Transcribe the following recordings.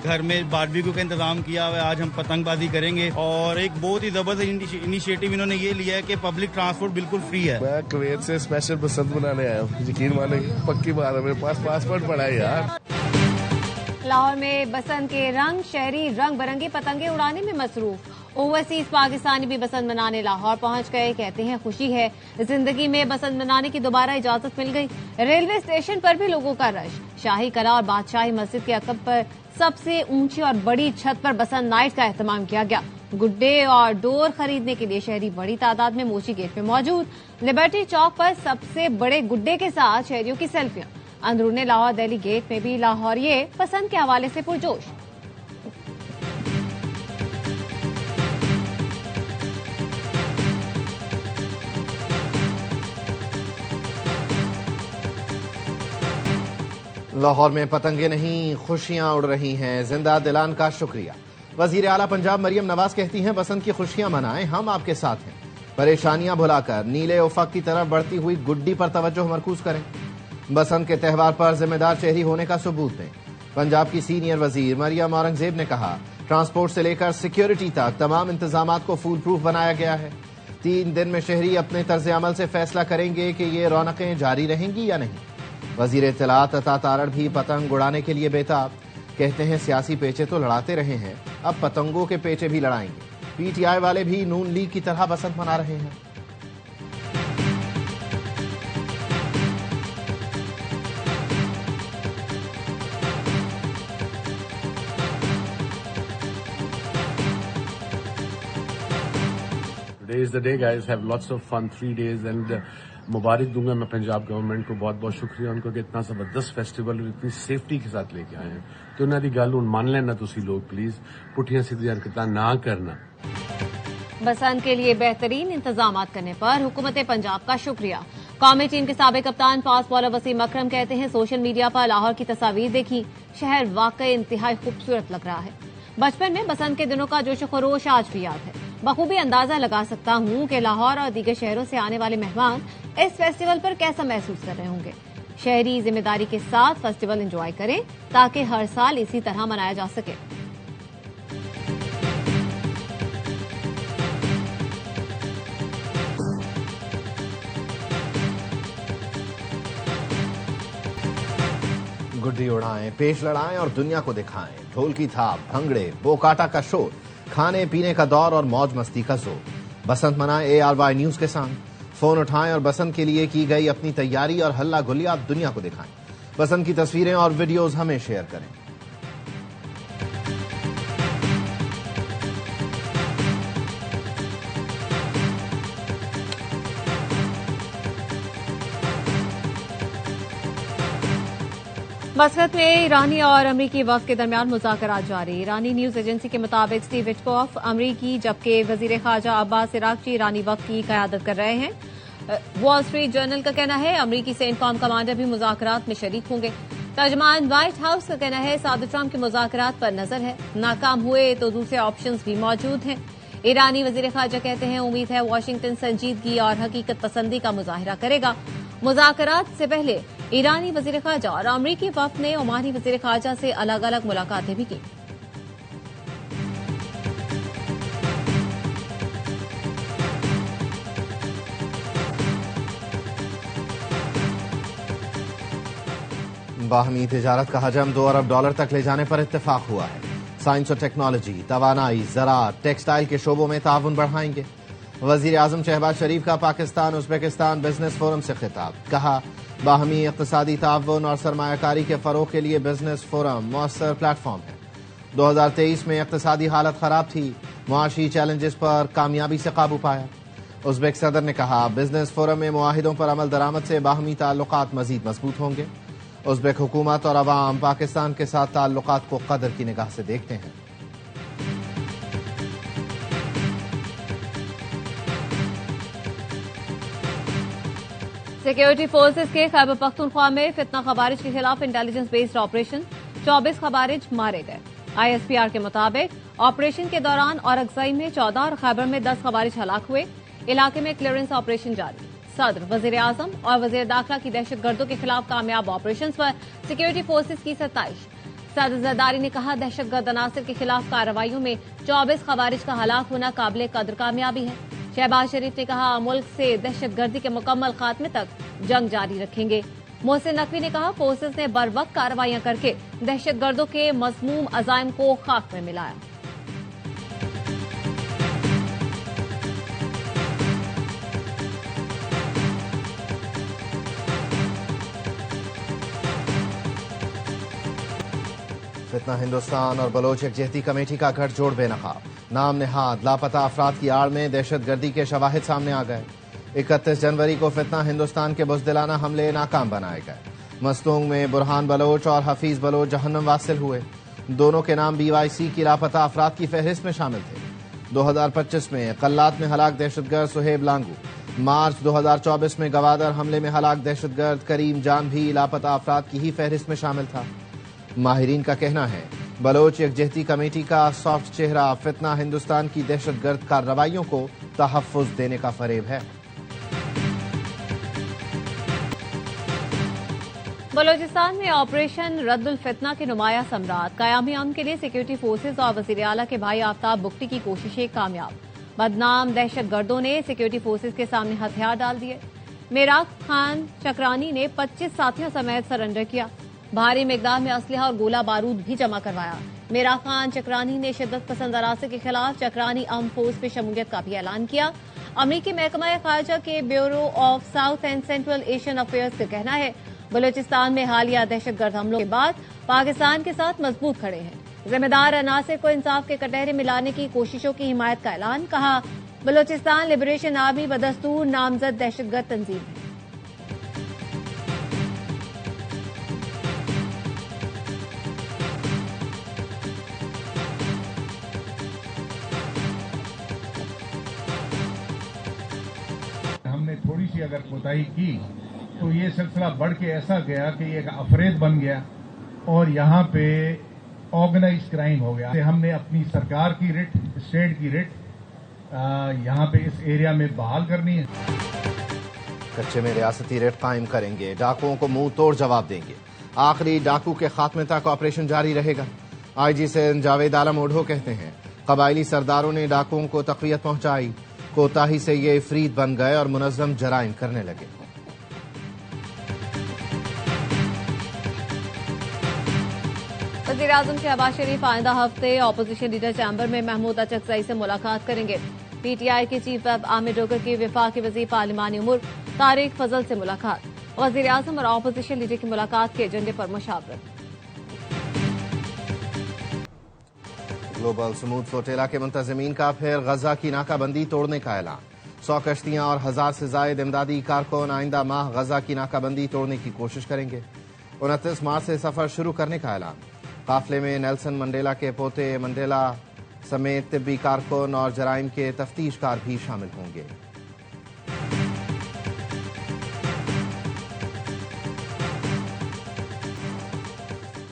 घर में बारबेक्यू का इंतजाम किया हुआ है। आज हम पतंगबाजी करेंगे और एक बहुत ही जबरदस्त इनिशिएटिव इन्होंने ये लिया है कि पब्लिक ट्रांसपोर्ट बिल्कुल फ्री है। मैं कुवैत से स्पेशल बसंत मनाने आया हूँ। यकीन माने पक्की बात है, मेरे पास पासपोर्ट पड़ा है यार। लाहौर में बसंत के रंग, शहरी रंग बिरंगी पतंगे उड़ाने में मसरूफ। ओवरसीज पाकिस्तानी भी बसंत मनाने लाहौर पहुंच गए। कहते हैं खुशी है, जिंदगी में बसंत मनाने की दोबारा इजाजत मिल गई। रेलवे स्टेशन पर भी लोगों का रश। शाही कला और बादशाही मस्जिद के अकब पर सबसे ऊंची और बड़ी छत पर बसंत नाइट का एहतमाम किया गया। गुड्डे और डोर खरीदने के लिए शहरी बड़ी तादाद में मोची गेट में मौजूद। लिबर्टी चौक पर सबसे बड़े गुड्डे के साथ शहरियों की सेल्फियां। अंदरूने लाहौर दिल्ली गेट में भी लाहौरिये पसंद के हवाले से पुरजोश। लाहौर में पतंगे नहीं, खुशियां उड़ रही हैं। जिंदा दिलान का शुक्रिया। वजीर आला पंजाब मरियम नवाज कहती हैं, बसंत की खुशियां मनाएं, हम आपके साथ हैं। परेशानियां भुलाकर नीले उफक की तरफ बढ़ती हुई गुड्डी पर तवज्जो मरकूज करें। बसंत के त्यौहार पर जिम्मेदार शहरी होने का सबूत दें। पंजाब की सीनियर वजीर मरियम औरंगजेब ने कहा, ट्रांसपोर्ट से लेकर सिक्योरिटी तक तमाम इंतजामात को फूल प्रूफ बनाया गया है। 3 दिन में शहरी अपने तर्ज अमल से फैसला करेंगे कि ये रौनकें जारी रहेंगी या नहीं। वजीर इत्तलात अता तारड़ भी पतंग उड़ाने के लिए बेताब। कहते हैं, सियासी पेचे तो लड़ाते रहे हैं, अब पतंगों के पेचे भी लड़ाएंगे। पीटीआई वाले भी नून लीग की तरह बसंत मना रहे हैं। Today is the day, guys. Have lots of fun. 3 days and मुबारक दूंगा मैं पंजाब गवर्नमेंट को। बहुत बहुत शुक्रिया उनको कि इतना जबरदस्त फेस्टिवल और इतनी सेफ्टी के साथ लेके आए हैं। तो उन्हों की गल हुण मान लेना तुसी लोग, प्लीज पुठियां सीधी हरकतां ना करना। बसंत के लिए बेहतरीन इंतजाम करने पर हुकूमत पंजाब का शुक्रिया। कौमी टीम के साबिक कप्तान फास्ट बॉलर वसीम अकरम कहते हैं, सोशल मीडिया पर लाहौर की तस्वीर देखी, शहर वाकई इंतहाई खूबसूरत लग रहा है। बचपन में बसंत के दिनों का जोश खरोश आज भी याद है। बखूबी अंदाजा लगा सकता हूं कि लाहौर और दीगर शहरों से आने वाले मेहमान इस फेस्टिवल पर कैसा महसूस कर रहे होंगे। शहरी जिम्मेदारी के साथ फेस्टिवल एंजॉय करें ताकि हर साल इसी तरह मनाया जा सके। गुड्डी उड़ाएं, पेश लड़ाएं और दुनिया को दिखाएं। ढोल की थाप, भंगड़े, बोकाटा का शोर, खाने पीने का दौर और मौज मस्ती का जोर। बसंत मनाएं ARY न्यूज के संग। फोन उठाएं और बसंत के लिए की गई अपनी तैयारी और हल्ला गुल्लिया दुनिया को दिखाएं। बसंत की तस्वीरें और वीडियोस हमें शेयर करें। मस्कत में ईरानी और अमरीकी वफ्द के दरमियान मुज़ाकरात जारी। ईरानी न्यूज एजेंसी के मुताबिक स्टीव विटकॉफ अमरीकी जबकि वजीर खारजा अब्बास इराक्ची ईरानी वफ्द की क़यादत कर रहे हैं। वॉल स्ट्रीट जर्नल का कहना है अमरीकी सेंटकॉम कमांडर भी मुज़ाकरात में शरीक होंगे। तर्जमान व्हाइट हाउस का कहना है सऊदी ट्रंप के मुज़ाकरात पर नजर है, नाकाम हुए तो दूसरे ऑप्शंस भी मौजूद हैं। ईरानी वजीर खारजा कहते हैं उम्मीद है वाशिंगटन संजीदगी और हकीकत पसंदी का मुजाहिरा करेगा। मुज़ाकरात से पहले ईरानी वजीर खारजा और अमरीकी वफ्द ने ओमानी वजीर खारजा से अलग अलग मुलाकातें भी की। बाहमी तिजारत का हजम $2 अरब तक ले जाने पर इत्तेफाक हुआ है। साइंस और टेक्नोलॉजी, तवानाई, ज़राअत, टेक्सटाइल के शोबों में ताउन बढ़ाएंगे। वजीर आजम शहबाज शरीफ का पाकिस्तान उज़्बेकिस्तान बिजनेस फोरम से खिताब। कहा, बाहमी इक़्तिसादी ताउन और सरमायाकारी के फरोग के लिए बिजनेस फोरम मौसर प्लेटफॉर्म है। 2023 में इक़्तिसादी हालत खराब थी, मुआशी चैलेंजेस पर कामयाबी से काबू पाया। उज़्बेक सदर ने कहा, बिजनेस फोरम में मुआहिदों पर अमल दरामद से बाहमी ताल्लुकात मजीद मजबूत होंगे। उज़्बेक हुकूमत और अवाम पाकिस्तान के साथ ताल्लुकात को कदर की निगाह से देखते हैं। सिक्योरिटी फोर्सेस के खैबर पख्तूनख्वा में फितना खवारिज के खिलाफ इंटेलिजेंस बेस्ड ऑपरेशन, 24 खवारिज मारे गए। ISPR के मुताबिक ऑपरेशन के दौरान औरंगज़ई में 14 और खैबर में 10 खवारिज हलाक हुए। इलाके में क्लियरेंस ऑपरेशन जारी। सदर, वजीर आजम और वजीर दाखिला की दहशतगर्दों के खिलाफ कामयाब ऑपरेशन पर सिक्योरिटी फोर्सेस की 27। सदर जरदारी ने कहा, दहशतगर्द अनासर के खिलाफ कार्रवाइयों में 24 खवारिज का हलाक होना काबिल कदर कामयाबी है। शहबाज शरीफ ने कहा, मुल्क से दहशतगर्दी के मुकम्मल खात्मे तक जंग जारी रखेंगे। मोहसिन नकवी ने कहा, फोर्सेस ने बर वक्त कार्रवाइयां करके दहशतगर्दों के मज़मूम अज़ाइम को खाक में मिलाया। फितना हिंदुस्तान और बलोच यकजहती कमेटी का गठजोड़ बेनकाब। नाम नेहाद लापता अफराद की आड़ में दहशतगर्दी के शवाहिद सामने आ गए। 31 जनवरी को फितना हिंदुस्तान के बुज़दिलाना हमले नाकाम बनाए गए। मस्तूंग में बुरहान बलोच और हफीज बलोच जहन्नम वासिल हुए। दोनों के नाम BYC की लापता अफराद की फहरिस्त में शामिल थे। 2025 में कल्लात में हलाक दहशतगर्द सुहेब लांगू, मार्च 2024 में गवादर हमले में हलाक दहशतगर्द करीम जान भी लापता अफराद की ही फहरिस्त में शामिल था। माहिरीन का कहना है, बलोच यकजहती कमेटी का सॉफ्ट चेहरा फितना हिंदुस्तान की दहशतगर्द कार्रवाइयों को तहफ्फुज देने का फरेब है। बलोचिस्तान में ऑपरेशन रद्दुल फितना के नुमाया समरात। कायमी अमन के लिए सिक्योरिटी फोर्सेज और वजीर आला के भाई आफ्ताब बुगटी की कोशिशें कामयाब। बदनाम दहशतगर्दों ने सिक्योरिटी फोर्सेज के सामने हथियार डाल दिए। मेराक खान चक्रानी ने 25 साथियों समेत सरेंडर किया। भारी मिकदार में असलहा और गोला बारूद भी जमा करवाया। मेरा खान चक्रानी ने शिद्दत पसंद अनासर के खिलाफ चक्रानी आर्म फोर्स में शमूलियत का भी ऐलान किया। अमरीकी महकमा खारजा के bureau of south and central Asian affairs का कहना है, बलूचिस्तान में हालिया दहशतगर्द हमलों के बाद पाकिस्तान के साथ मजबूत खड़े हैं। जिम्मेदार अनासर को इंसाफ के कटहरे में लाने की कोशिशों की हिमायत का ऐलान। कहा, बलूचिस्तान लिबरेशन आर्मी बदस्तूर नामजद दहशतगर्द तंजीम है। हमने थोड़ी सी अगर कोताही की तो ये सिलसिला बढ़ के ऐसा गया कि एक अफरेद बन गया और यहाँ पे ऑर्गेनाइज क्राइम हो गया। हमने अपनी सरकार की रिट, स्टेट की रिट यहाँ पे इस एरिया में बहाल करनी है। कच्चे में रियासती रिट कायम करेंगे, डाकुओं को मुंह तोड़ जवाब देंगे। आखिरी डाकू के खात्मे तक ऑपरेशन जारी रहेगा। IG सिंध जावेद आलम ओढ़ो कहते हैं, कबायली सरदारों ने डाकुओं को तक़वियत पहुंचाई। कोताही से ये इफरीत बन गए और मुनज़्ज़म जराइम करने लगे। वज़ीर-ए-आज़म शहबाज शरीफ आइंदा हफ्ते अपोजिशन लीडर चैम्बर में महमूद अचकज़ई से मुलाकात करेंगे। PTI के चीफ व्हिप आमिर डोगर की वफाकी वज़ीर पार्लिमानी उमूर तारिक फजल से मुलाकात। वज़ीर-ए-आज़म और अपोजिशन लीडर की मुलाकात के एजेंडे पर मुशावरत। ग्लोबल स्मूथ फ्लोटेला के मुंतज़मीन का फिर गजा की नाकाबंदी तोड़ने का ऐलान। 100 कश्तियां और 1000 से जायद इमदादी कारकुन आइंदा माह गजा की नाकाबंदी तोड़ने की कोशिश करेंगे। 29 मार्च से सफर शुरू करने का ऐलान। काफिले में नेल्सन मंडेला के पोते मंडेला समेत तिब्बी कारकुन और जराइम के तफ्तीशकार भी शामिल होंगे।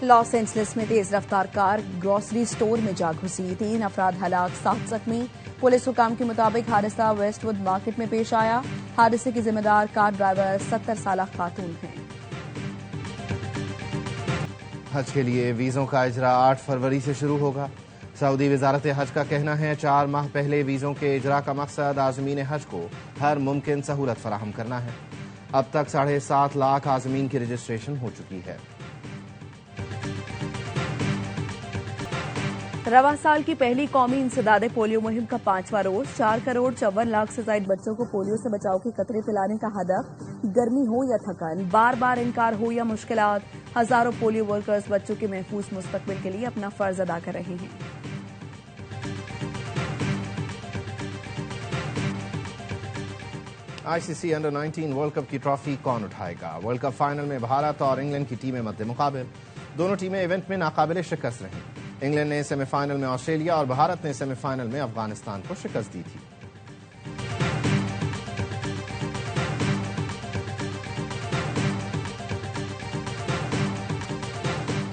लॉस एंजलिस में तेज रफ्तार कार ग्रोसरी स्टोर में जा घुसी। 3 अफराद हलाक, 7 जख्मी। पुलिस हुकाम के मुताबिक हादसा वेस्टवुड मार्केट में पेश आया। हादसे की जिम्मेदार कार ड्राइवर 70 साल खातून हैं। हज के लिए वीजों का इजरा 8 फरवरी से शुरू होगा। सऊदी वजारत हज का कहना है, 4 माह पहले वीजों के इजरा का मकसद आज़मीन हज को हर मुमकिन सहूलत फराहम करना है। अब तक 7.5 लाख आज़मीन की रजिस्ट्रेशन हो चुकी है। रवा साल की पहली कौमी इंसदादे पोलियो मुहिम का 5वां रोज। 4 करोड़ 54 लाख से ज्यादा बच्चों को पोलियो से बचाव के कतरे पिलाने का हदफ। गर्मी हो या थकान, बार बार इनकार हो या मुश्किलात, हजारों पोलियो वर्कर्स बच्चों के महफूज मुस्तकबिल के लिए अपना फर्ज अदा कर रहे हैं। ICC अंडर 19 वर्ल्ड कप की ट्रॉफी कौन उठाएगा? वर्ल्ड कप फाइनल में भारत और इंग्लैंड की टीमें मद्दे मुकाबिल। दोनों टीमें इवेंट में नाकाबिले शिकस्त रहीं। इंग्लैंड ने सेमीफाइनल में ऑस्ट्रेलिया और भारत ने सेमीफाइनल में अफगानिस्तान को शिकस्त दी थी।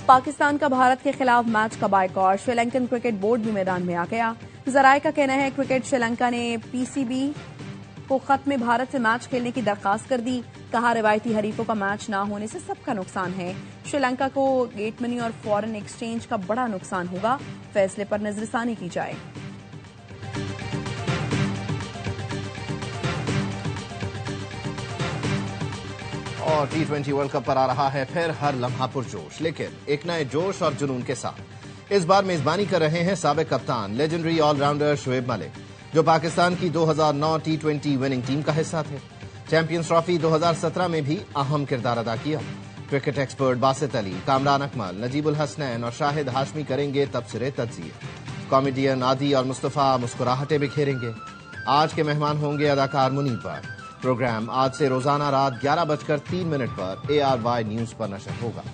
पाकिस्तान का भारत के खिलाफ मैच का बायकॉट। श्रीलंकन क्रिकेट बोर्ड भी मैदान में आ गया। जराये का कहना है, क्रिकेट श्रीलंका ने PCB को खत में भारत से मैच खेलने की दरखास्त कर दी कहा रिवायती हरीफों का मैच ना होने से सबका नुकसान है। श्रीलंका को गेट मनी और फॉरेन एक्सचेंज का बड़ा नुकसान होगा। फैसले पर नजरसानी की जाए। और T20 वर्ल्ड कप पर आ रहा है फिर हर लम्हा पुरजोश, लेकिन एक नए जोश और जुनून के साथ। इस बार मेजबानी कर रहे हैं साबिक कप्तान लेजेंडरी ऑलराउंडर शुएब मलिक, जो पाकिस्तान की 2009 T20 विनिंग टीम का हिस्सा थे। चैंपियंस ट्रॉफी 2017 में भी अहम किरदार अदा किया। क्रिकेट एक्सपर्ट बासित अली, कामरान अकमल, नजीबुल हसनैन और शाहिद हाशमी करेंगे तबसरे तज्जिए। कॉमेडियन आदि और मुस्तफा मुस्कुराहटें बिखेरेंगे। आज के मेहमान होंगे अदाकार मुनीब पर। प्रोग्राम आज से रोजाना रात 11:03 पर ARY न्यूज पर नशर होगा।